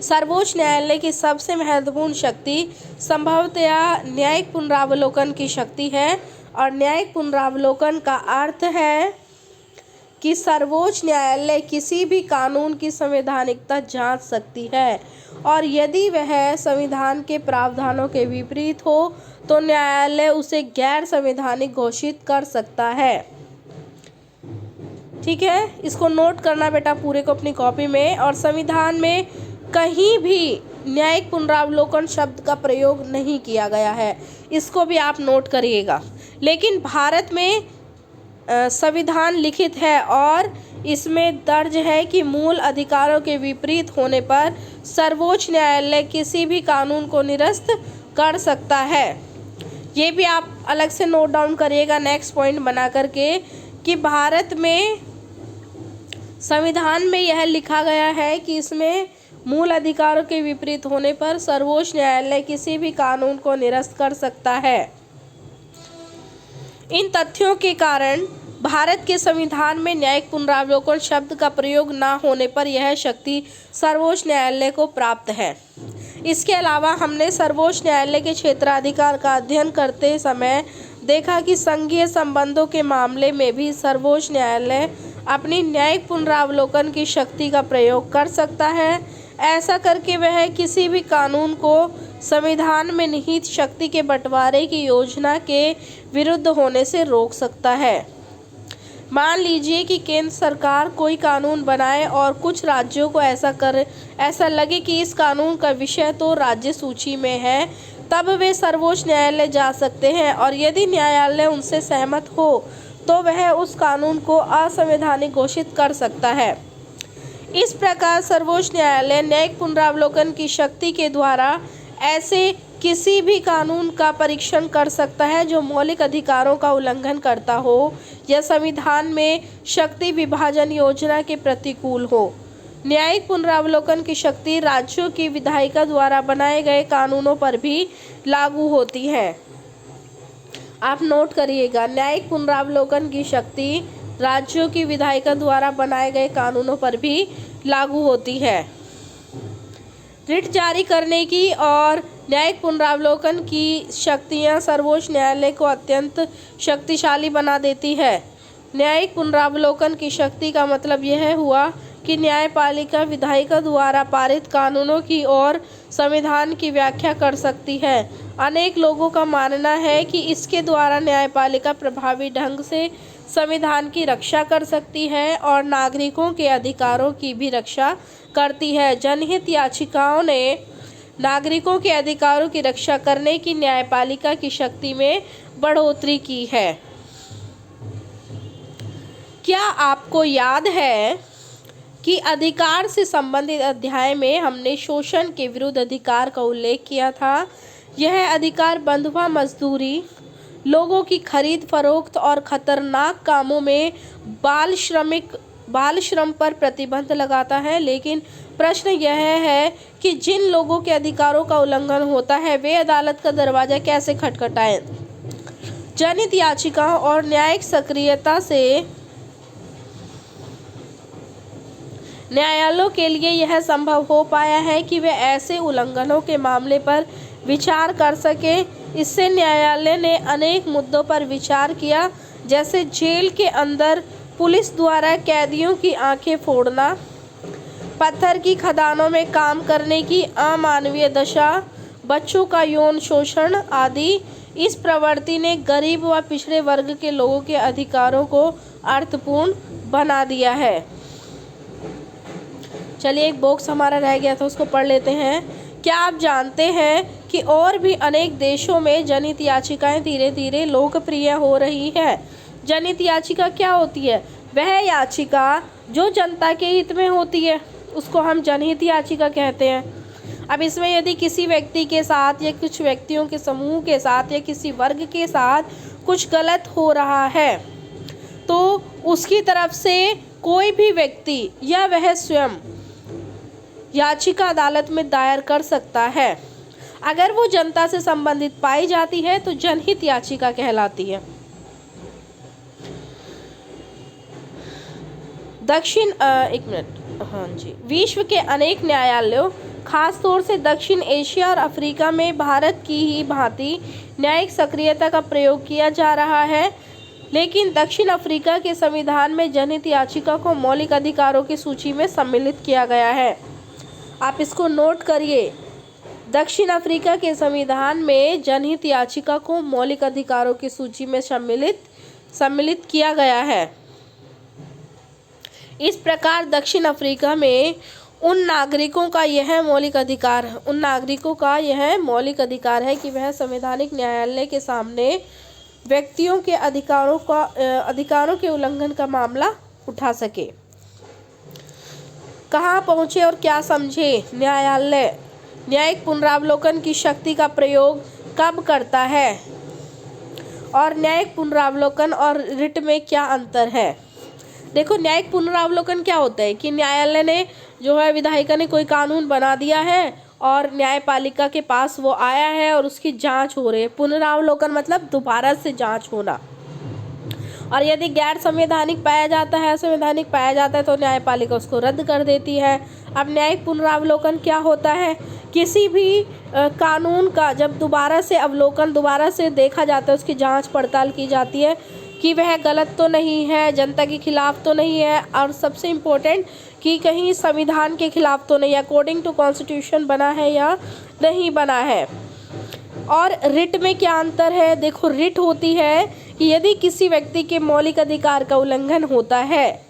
सर्वोच्च न्यायालय की सबसे महत्वपूर्ण शक्ति संभवतया न्यायिक पुनरावलोकन की शक्ति है, और न्यायिक पुनरावलोकन का अर्थ है कि सर्वोच्च न्यायालय किसी भी कानून की संवैधानिकता जांच सकती है, और यदि वह संविधान के प्रावधानों के विपरीत हो तो न्यायालय उसे गैर संवैधानिक घोषित कर सकता है। ठीक है, इसको नोट करना बेटा पूरे को अपनी कॉपी में। और संविधान में कहीं भी न्यायिक पुनरावलोकन शब्द का प्रयोग नहीं किया गया है, इसको भी आप नोट करिएगा। लेकिन भारत में संविधान लिखित है और इसमें दर्ज है कि मूल अधिकारों के विपरीत होने पर सर्वोच्च न्यायालय किसी भी कानून को निरस्त कर सकता है। ये भी आप अलग से नोट डाउन करिएगा नेक्स्ट पॉइंट बना करके कि भारत में संविधान में यह लिखा गया है कि इसमें मूल अधिकारों के विपरीत होने पर सर्वोच्च न्यायालय किसी भी कानून को निरस्त कर सकता है। इन तथ्यों के कारण भारत के संविधान में न्यायिक पुनरावलोकन शब्द का प्रयोग न होने पर यह शक्ति सर्वोच्च न्यायालय को प्राप्त है। इसके अलावा हमने सर्वोच्च न्यायालय के क्षेत्राधिकार का अध्ययन करते समय देखा कि संघीय संबंधों के मामले में भी सर्वोच्च न्यायालय अपनी न्यायिक पुनरावलोकन की शक्ति का प्रयोग कर सकता है। ऐसा करके वह किसी भी कानून को संविधान में निहित शक्ति के बंटवारे की योजना के विरुद्ध होने से रोक सकता है। मान लीजिए कि केंद्र सरकार कोई कानून बनाए और कुछ राज्यों को ऐसा लगे कि इस कानून का विषय तो राज्य सूची में है, तब वे सर्वोच्च न्यायालय जा सकते हैं, और यदि न्यायालय उनसे सहमत हो तो वह उस कानून को असंवैधानिक घोषित कर सकता है। इस प्रकार सर्वोच्च न्यायालय न्यायिक पुनरावलोकन की शक्ति के द्वारा ऐसे किसी भी कानून का परीक्षण कर सकता है जो मौलिक अधिकारों का उल्लंघन करता हो या संविधान में शक्ति विभाजन योजना के प्रतिकूल हो। न्यायिक पुनरावलोकन की शक्ति राज्यों की विधायिका द्वारा बनाए गए कानूनों पर भी लागू होती है। आप नोट करिएगा, न्यायिक पुनरावलोकन की शक्ति राज्यों की विधायिका द्वारा बनाए गए कानूनों पर भी लागू होती है। रिट जारी करने की और न्यायिक पुनरावलोकन की शक्तियां सर्वोच्च न्यायालय को अत्यंत शक्तिशाली बना देती है। न्यायिक पुनरावलोकन की शक्ति का मतलब यह हुआ कि न्यायपालिका विधायिका द्वारा पारित कानूनों की और संविधान की व्याख्या कर सकती है। अनेक लोगों का मानना है कि इसके द्वारा न्यायपालिका प्रभावी ढंग से संविधान की रक्षा कर सकती है और नागरिकों के अधिकारों की भी रक्षा करती है। जनहित याचिकाओं ने नागरिकों के अधिकारों की रक्षा करने की न्यायपालिका की शक्ति में बढ़ोतरी की है। क्या आपको याद है कि अधिकार से संबंधित अध्याय में हमने शोषण के विरुद्ध अधिकार का उल्लेख किया था? यह अधिकार बंधुआ मजदूरी, लोगों की खरीद फरोख्त और खतरनाक कामों में बाल श्रम पर प्रतिबंध लगाता है। लेकिन प्रश्न यह है कि जिन लोगों के अधिकारों का उल्लंघन होता है वे अदालत का दरवाजा कैसे खटखटाएं? जनहित याचिकाओं और न्यायिक सक्रियता से न्यायालयों के लिए यह संभव हो पाया है कि वे ऐसे उल्लंघनों के मामले पर विचार कर सके। इससे न्यायालय ने अनेक मुद्दों पर विचार किया, जैसे जेल के अंदर पुलिस द्वारा कैदियों की आंखें फोड़ना, पत्थर की खदानों में काम करने की अमानवीय दशा, बच्चों का यौन शोषण आदि। इस प्रवृत्ति ने गरीब व पिछड़े वर्ग के लोगों के अधिकारों को अर्थपूर्ण बना दिया है। चलिए, एक बॉक्स हमारा रह गया था, उसको पढ़ लेते हैं। क्या आप जानते हैं कि और भी अनेक देशों में जनहित याचिकाएं धीरे धीरे लोकप्रिय हो रही है? जनहित याचिका क्या होती है? वह याचिका जो जनता के हित में होती है उसको हम जनहित याचिका कहते हैं। अब इसमें यदि किसी व्यक्ति के साथ या कुछ व्यक्तियों के समूह के साथ या किसी वर्ग के साथ कुछ गलत हो रहा है तो उसकी तरफ से कोई भी व्यक्ति या वह स्वयं याचिका अदालत में दायर कर सकता है। अगर वो जनता से संबंधित पाई जाती है तो जनहित याचिका कहलाती है। विश्व के अनेक न्यायालयों, खास तौर से दक्षिण एशिया और अफ्रीका में भारत की ही भांति न्यायिक सक्रियता का प्रयोग किया जा रहा है, लेकिन दक्षिण अफ्रीका के संविधान में जनहित याचिका को मौलिक अधिकारों की सूची में सम्मिलित किया गया है। आप इसको नोट करिए, दक्षिण अफ्रीका के संविधान में जनहित याचिका को मौलिक अधिकारों की सूची में सम्मिलित किया गया है। इस प्रकार दक्षिण अफ्रीका में उन नागरिकों का यह मौलिक अधिकार है कि वह संवैधानिक न्यायालय के सामने व्यक्तियों के अधिकारों के उल्लंघन का मामला उठा सके। कहाँ पहुँचे और क्या समझे? न्यायालय न्यायिक पुनरावलोकन की शक्ति का प्रयोग कब करता है और न्यायिक पुनरावलोकन और रिट में क्या अंतर है? देखो, न्यायिक पुनरावलोकन क्या होता है कि न्यायालय ने जो है, विधायिका ने कोई कानून बना दिया है और न्यायपालिका के पास वो आया है और उसकी जांच हो रही है। पुनरावलोकन मतलब दोबारा से जांच होना। और यदि गैर संवैधानिक पाया जाता है, असंवैधानिक पाया जाता है तो न्यायपालिका उसको रद्द कर देती है। अब न्यायिक पुनरावलोकन क्या होता है? किसी भी कानून का जब दोबारा से देखा जाता है, उसकी जांच पड़ताल की जाती है कि वह गलत तो नहीं है, जनता के खिलाफ तो नहीं है, और सबसे इम्पोर्टेंट कि कहीं संविधान के खिलाफ तो नहीं, अकॉर्डिंग टू कॉन्स्टिट्यूशन बना है या नहीं बना है। और रिट में क्या अंतर है? देखो, रिट होती है कि यदि किसी व्यक्ति के मौलिक अधिकार का उल्लंघन होता है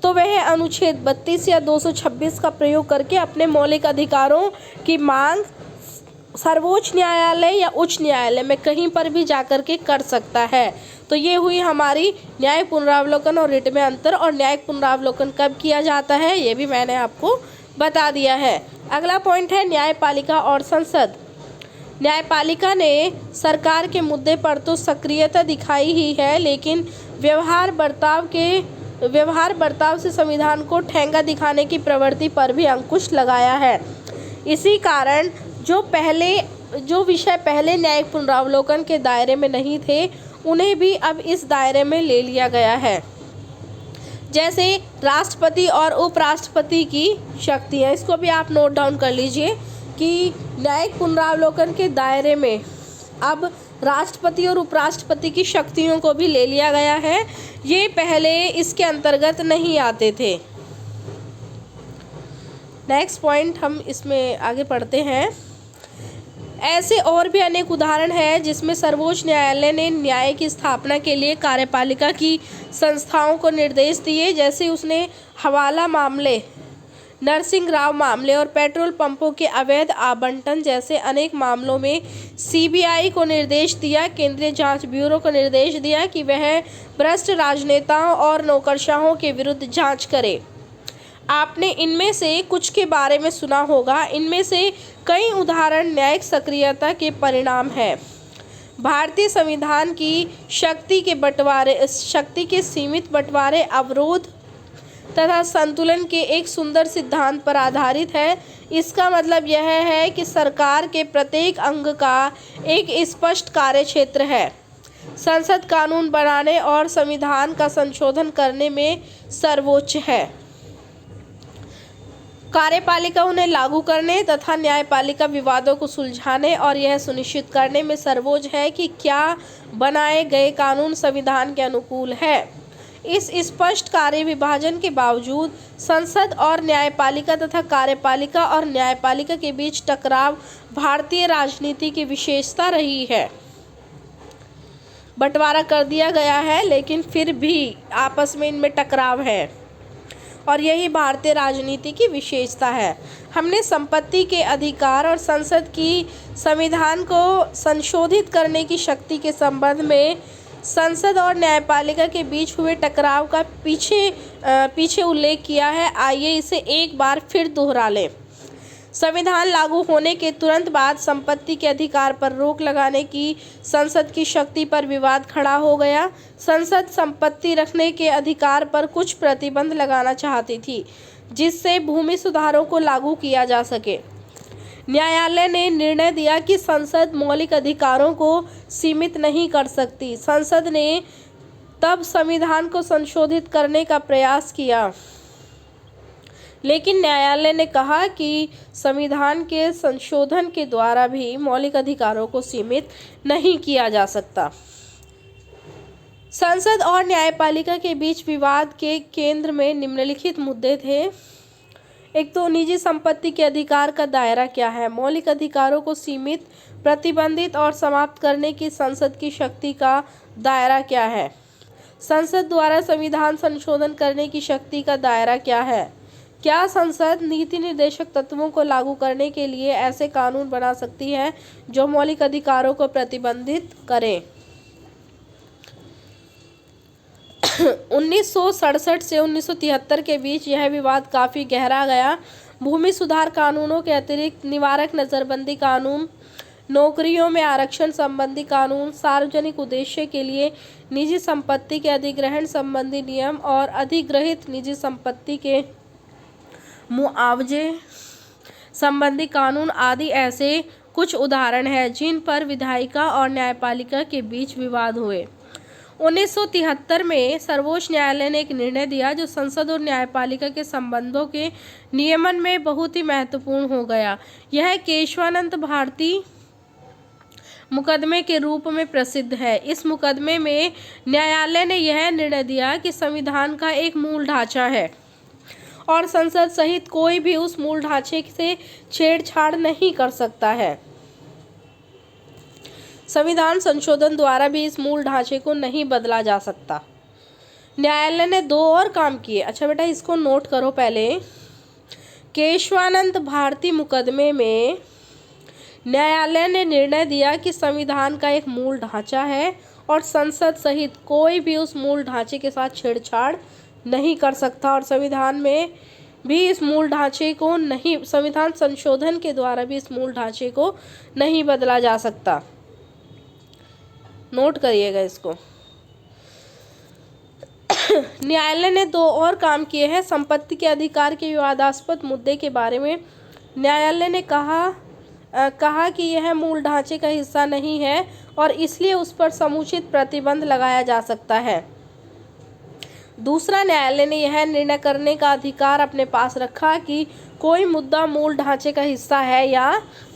तो वह अनुच्छेद 32 या 226 का प्रयोग करके अपने मौलिक अधिकारों की मांग सर्वोच्च न्यायालय या उच्च न्यायालय में कहीं पर भी जाकर के कर सकता है। तो ये हुई हमारी न्यायिक पुनरावलोकन और रिट में अंतर। और न्यायिक पुनरावलोकन कब किया जाता है ये भी मैंने आपको बता दिया है। अगला पॉइंट है न्यायपालिका और संसद। न्यायपालिका ने सरकार के मुद्दे पर तो सक्रियता दिखाई ही है, लेकिन व्यवहार बर्ताव से संविधान को ठेंगा दिखाने की प्रवृत्ति पर भी अंकुश लगाया है। इसी कारण जो विषय पहले न्यायिक पुनरावलोकन के दायरे में नहीं थे, उन्हें भी अब इस दायरे में ले लिया गया है। जैसे राष्ट्रपति और उपराष्ट्रपति की शक्तियाँ, इसको भी आप नोट डाउन कर लीजिए कि न्यायिक पुनरावलोकन के दायरे में अब राष्ट्रपति और उपराष्ट्रपति की शक्तियों को भी ले लिया गया है। ये पहले इसके अंतर्गत नहीं आते थे। नेक्स्ट पॉइंट हम इसमें आगे पढ़ते हैं। ऐसे और भी अनेक उदाहरण हैं जिसमें सर्वोच्च न्यायालय ने न्याय की स्थापना के लिए कार्यपालिका की संस्थाओं को निर्देश दिए। जैसे उसने हवाला मामले, नरसिंह राव मामले और पेट्रोल पंपों के अवैध आवंटन जैसे अनेक मामलों में सीबीआई को निर्देश दिया, केंद्रीय जांच ब्यूरो को निर्देश दिया कि वह भ्रष्ट राजनेताओं और नौकरशाहों के विरुद्ध जांच करे। आपने इनमें से कुछ के बारे में सुना होगा। इनमें से कई उदाहरण न्यायिक सक्रियता के परिणाम हैं। भारतीय संविधान की शक्ति के सीमित बंटवारे, अवरोध तथा संतुलन के एक सुंदर सिद्धांत पर आधारित है। इसका मतलब यह है कि सरकार के प्रत्येक अंग का एक स्पष्ट कार्यक्षेत्र है। संसद कानून बनाने और संविधान का संशोधन करने में सर्वोच्च है। कार्यपालिका उन्हें लागू करने तथा न्यायपालिका विवादों को सुलझाने और यह सुनिश्चित करने में सर्वोच्च है कि क्या बनाए गए कानून संविधान के अनुकूल है। इस स्पष्ट कार्य विभाजन के बावजूद संसद और न्यायपालिका तथा कार्यपालिका और न्यायपालिका के बीच टकराव भारतीय राजनीति की विशेषता रही है। बंटवारा कर दिया गया है लेकिन फिर भी आपस में इनमें टकराव है और यही भारतीय राजनीति की विशेषता है। हमने संपत्ति के अधिकार और संसद की संविधान को संशोधित करने की शक्ति के संबंध में संसद और न्यायपालिका के बीच हुए टकराव का पीछे उल्लेख किया है। आइए इसे एक बार फिर दोहरा लें। संविधान लागू होने के तुरंत बाद संपत्ति के अधिकार पर रोक लगाने की संसद की शक्ति पर विवाद खड़ा हो गया। संसद संपत्ति रखने के अधिकार पर कुछ प्रतिबंध लगाना चाहती थी, जिससे भूमि सुधारों को लागू किया जा सके। न्यायालय ने निर्णय दिया कि संसद मौलिक अधिकारों को सीमित नहीं कर सकती। संसद ने तब संविधान को संशोधित करने का प्रयास किया, लेकिन न्यायालय ने कहा कि संविधान के संशोधन के द्वारा भी मौलिक अधिकारों को सीमित नहीं किया जा सकता। संसद और न्यायपालिका के बीच विवाद के केंद्र में निम्नलिखित मुद्दे थे। एक तो निजी संपत्ति के अधिकार का दायरा क्या है, मौलिक अधिकारों को सीमित, प्रतिबंधित और समाप्त करने की संसद की शक्ति का दायरा क्या है, संसद द्वारा संविधान संशोधन करने की शक्ति का दायरा क्या है, क्या संसद नीति निर्देशक तत्वों को लागू करने के लिए ऐसे कानून बना सकती है जो मौलिक अधिकारों को प्रतिबंधित करें। 1967 से 1973 के बीच यह विवाद काफ़ी गहरा गया। भूमि सुधार कानूनों के अतिरिक्त निवारक नज़रबंदी कानून, नौकरियों में आरक्षण संबंधी कानून, सार्वजनिक उद्देश्य के लिए निजी संपत्ति के अधिग्रहण संबंधी नियम और अधिग्रहित निजी संपत्ति के मुआवजे संबंधी कानून आदि ऐसे कुछ उदाहरण हैं जिन पर विधायिका और न्यायपालिका के बीच विवाद हुए। 1973 में सर्वोच्च न्यायालय ने एक निर्णय दिया जो संसद और न्यायपालिका के संबंधों के नियमन में बहुत ही महत्वपूर्ण हो गया। यह केशवानंद भारती मुकदमे के रूप में प्रसिद्ध है। इस मुकदमे में न्यायालय ने यह निर्णय दिया कि संविधान का एक मूल ढांचा है और संसद सहित कोई भी उस मूल ढांचे से छेड़छाड़ नहीं कर सकता है। संविधान संशोधन द्वारा भी इस मूल ढांचे को नहीं बदला जा सकता। न्यायालय ने दो और काम किए। अच्छा बेटा, इसको नोट करो पहले। केशवानंद भारती मुकदमे में न्यायालय ने निर्णय दिया कि संविधान का एक मूल ढांचा है और संसद सहित कोई भी उस मूल ढांचे के साथ छेड़छाड़ नहीं कर सकता और संविधान में भी इस मूल ढांचे को नहीं, संविधान संशोधन के द्वारा भी इस मूल ढांचे को नहीं बदला जा सकता। नोट करिएगा इसको। न्यायालय ने दो और काम किए हैं। संपत्ति के अधिकार के विवादास्पद मुद्दे के बारे में न्यायालय ने कहा कि यह मूल ढांचे का हिस्सा नहीं है और इसलिए उस पर समुचित प्रतिबंध लगाया जा सकता है। दूसरा, न्यायालय ने यह निर्णय करने का अधिकार अपने पास रखा कि कोई मुद्दा मूल ढांचे का हिस्सा है या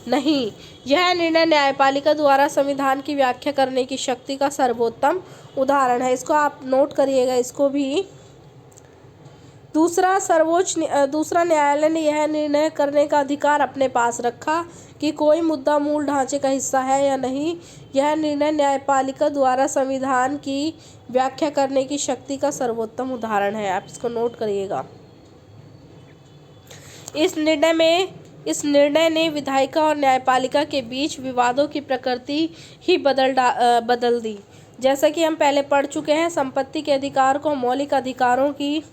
नहीं। यह निर्णय न्यायपालिका द्वारा संविधान की व्याख्या करने की शक्ति का सर्वोत्तम उदाहरण है। इसको आप नोट करिएगा, इसको भी। दूसरा न्यायालय ने यह निर्णय करने का अधिकार अपने पास रखा कि कोई मुद्दा मूल ढांचे का हिस्सा है या नहीं। यह निर्णय न्यायपालिका द्वारा संविधान की व्याख्या करने की शक्ति का सर्वोत्तम उदाहरण है। आप इसको नोट करिएगा। इस निर्णय ने विधायिका और न्यायपालिका के बीच विवादों की प्रकृति ही बदल दी। जैसा कि हम पहले पढ़ चुके हैं, संपत्ति के अधिकार को मौलिक अधिकारों की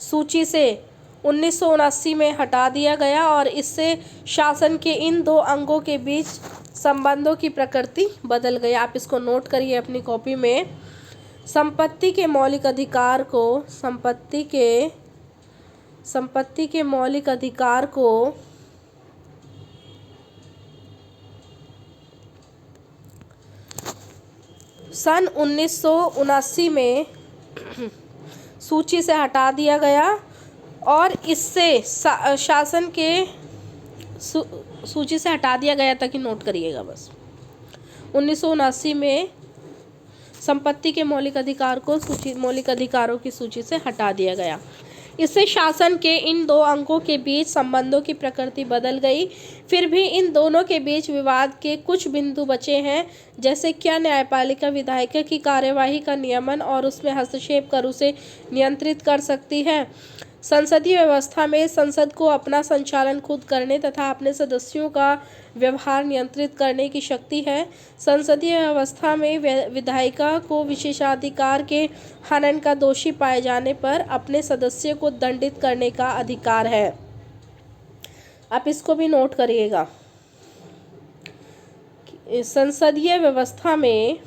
सूची से 1979 में हटा दिया गया और इससे शासन के इन दो अंगों के बीच संबंधों की प्रकृति बदल गई। आप इसको नोट करिए अपनी कॉपी में। संपत्ति के मौलिक अधिकार को सन 1979 में सूची से हटा दिया गया और इससे शासन के सूची से हटा दिया गया था कि नोट करिएगा बस। 1979 में संपत्ति के मौलिक अधिकारों की सूची से हटा दिया गया। इससे शासन के इन दो अंगों के बीच संबंधों की प्रकृति बदल गई। फिर भी इन दोनों के बीच विवाद के कुछ बिंदु बचे हैं, जैसे क्या न्यायपालिका विधायिका की कार्यवाही का नियमन और उसमें हस्तक्षेप कर उसे नियंत्रित कर सकती है। संसदीय व्यवस्था में संसद को अपना संचालन खुद करने तथा अपने सदस्यों का व्यवहार नियंत्रित करने की शक्ति है। संसदीय व्यवस्था में विधायिका को विशेषाधिकार के हनन का दोषी पाए जाने पर अपने सदस्य को दंडित करने का अधिकार है। आप इसको भी नोट करिएगा। संसदीय व्यवस्था में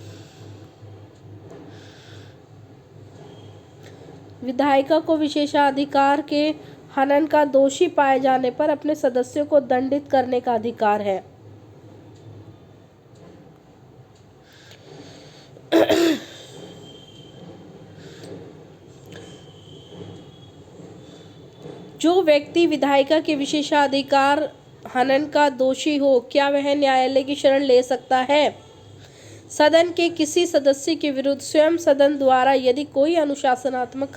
विधायिका को विशेषाधिकार के हनन का दोषी पाए जाने पर अपने सदस्यों को दंडित करने का अधिकार है। जो व्यक्ति विधायिका के विशेषाधिकार हनन का दोषी हो, क्या वह न्यायालय की शरण ले सकता है? सदन के किसी सदस्य के विरुद्ध स्वयं सदन द्वारा यदि कोई अनुशासनात्मक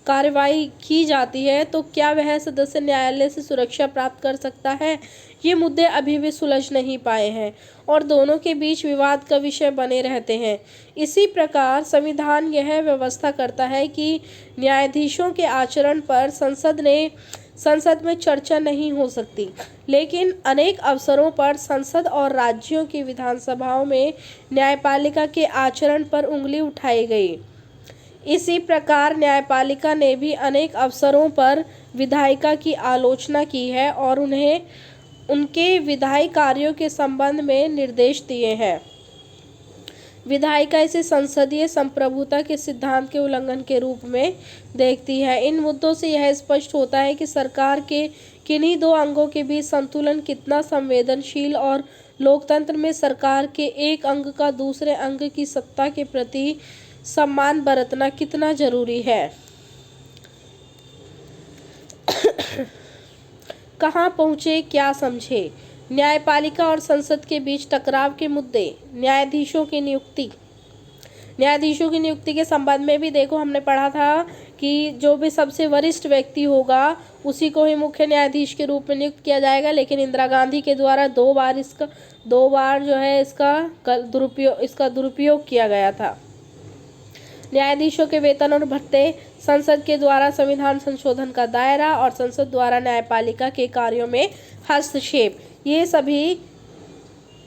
कार्यवाही की जाती है तो क्या वह सदस्य न्यायालय से सुरक्षा प्राप्त कर सकता है? ये मुद्दे अभी भी सुलझ नहीं पाए हैं और दोनों के बीच विवाद का विषय बने रहते हैं। इसी प्रकार संविधान यह व्यवस्था करता है कि न्यायाधीशों के आचरण पर संसद में चर्चा नहीं हो सकती, लेकिन अनेक अवसरों पर संसद और राज्यों की विधानसभाओं में न्यायपालिका के आचरण पर उंगली उठाई गई। इसी प्रकार न्यायपालिका ने भी अनेक अवसरों पर विधायिका की आलोचना की है और उन्हें उनके विधायी कार्यों के संबंध में निर्देश दिए हैं। विधायिका इसे संसदीय संप्रभुता के सिद्धांत के उल्लंघन के रूप में देखती है। इन मुद्दों से यह स्पष्ट होता है कि सरकार के किन्हीं दो अंगों के बीच संतुलन कितना संवेदनशील और लोकतंत्र में सरकार के एक अंग का दूसरे अंग की सत्ता के प्रति सम्मान बरतना कितना जरूरी है। कहाँ पहुँचे, क्या समझे? न्यायपालिका और संसद के बीच टकराव के मुद्दे। न्यायाधीशों की नियुक्ति के संबंध में भी देखो, हमने पढ़ा था कि जो भी सबसे वरिष्ठ व्यक्ति होगा उसी को ही मुख्य न्यायाधीश के रूप में नियुक्त किया जाएगा, लेकिन इंदिरा गांधी के द्वारा दो बार जो है इसका दुरुपयोग किया गया था। न्यायाधीशों के वेतन और भत्ते, संसद के द्वारा संविधान संशोधन का दायरा और संसद द्वारा न्यायपालिका के कार्यों में हस्तक्षेप, ये सभी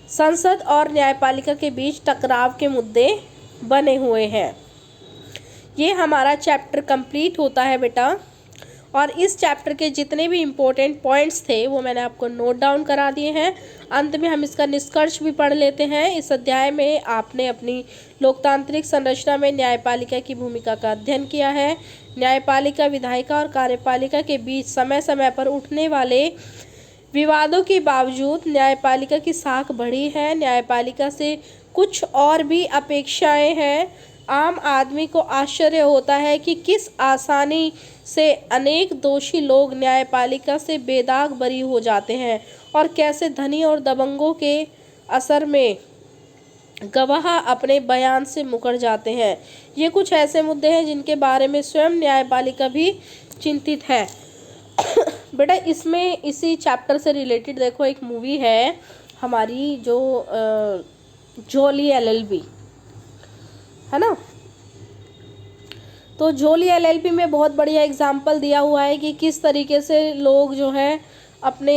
संसद और न्यायपालिका के बीच टकराव के मुद्दे बने हुए हैं। ये हमारा चैप्टर कंप्लीट होता है बेटा, और इस चैप्टर के जितने भी इम्पोर्टेंट पॉइंट्स थे वो मैंने आपको नोट डाउन करा दिए हैं। अंत में हम इसका निष्कर्ष भी पढ़ लेते हैं। इस अध्याय में आपने अपनी लोकतांत्रिक संरचना में न्यायपालिका की भूमिका का अध्ययन किया है। न्यायपालिका, विधायिका और कार्यपालिका के बीच समय समय पर उठने वाले विवादों के बावजूद न्यायपालिका की साख बढ़ी है। न्यायपालिका से कुछ और भी अपेक्षाएं हैं। आम आदमी को आश्चर्य होता है कि किस आसानी से अनेक दोषी लोग न्यायपालिका से बेदाग बरी हो जाते हैं और कैसे धनी और दबंगों के असर में गवाह अपने बयान से मुकर जाते हैं। ये कुछ ऐसे मुद्दे हैं जिनके बारे में स्वयं न्यायपालिका भी चिंतित है। बेटा इसमें इसी चैप्टर से रिलेटेड देखो एक मूवी है हमारी जो जोली LLB है ना, तो जोली LLB में बहुत बढ़िया एग्जाम्पल दिया हुआ है कि किस तरीके से लोग जो है अपने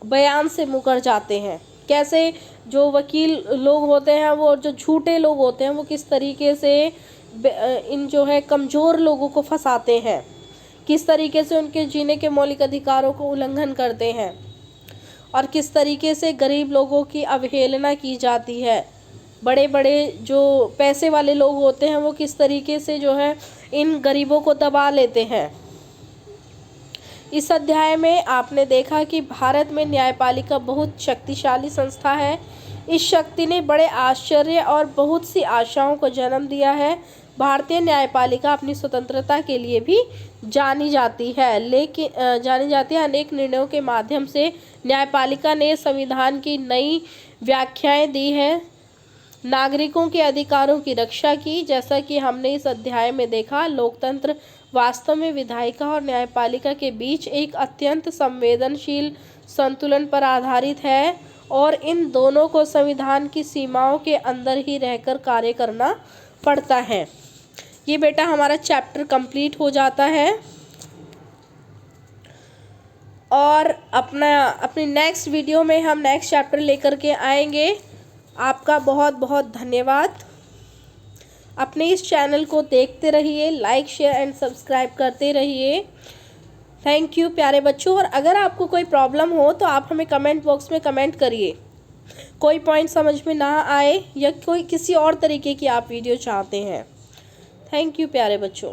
बयान से मुकर जाते हैं, कैसे जो वकील लोग होते हैं वो जो झूठे लोग होते हैं वो किस तरीके से इन जो है कमज़ोर लोगों को फंसाते हैं, किस तरीके से उनके जीने के मौलिक अधिकारों को उल्लंघन करते हैं और किस तरीके से गरीब लोगों की अवहेलना की जाती है। बड़े बड़े जो पैसे वाले लोग होते हैं वो किस तरीके से जो है इन गरीबों को दबा लेते हैं। इस अध्याय में आपने देखा कि भारत में न्यायपालिका बहुत शक्तिशाली संस्था है। इस शक्ति ने बड़े आश्चर्य और बहुत सी आशाओं को जन्म दिया है। भारतीय न्यायपालिका अपनी स्वतंत्रता के लिए भी जानी जाती है, अनेक निर्णयों के माध्यम से न्यायपालिका ने संविधान की नई व्याख्याएं दी हैं, नागरिकों के अधिकारों की रक्षा की। जैसा कि हमने इस अध्याय में देखा, लोकतंत्र वास्तव में विधायिका और न्यायपालिका के बीच एक अत्यंत संवेदनशील संतुलन पर आधारित है और इन दोनों को संविधान की सीमाओं के अंदर ही रहकर कार्य करना पड़ता है। ये बेटा हमारा चैप्टर कंप्लीट हो जाता है और अपनी नेक्स्ट वीडियो में हम नेक्स्ट चैप्टर लेकर के आएंगे। आपका बहुत बहुत धन्यवाद। अपने इस चैनल को देखते रहिए, लाइक शेयर एंड सब्सक्राइब करते रहिए। थैंक यू प्यारे बच्चों। और अगर आपको कोई प्रॉब्लम हो तो आप हमें कमेंट बॉक्स में कमेंट करिए। कोई पॉइंट समझ में ना आए या कोई किसी और तरीके की आप वीडियो चाहते हैं। थैंक यू प्यारे बच्चों।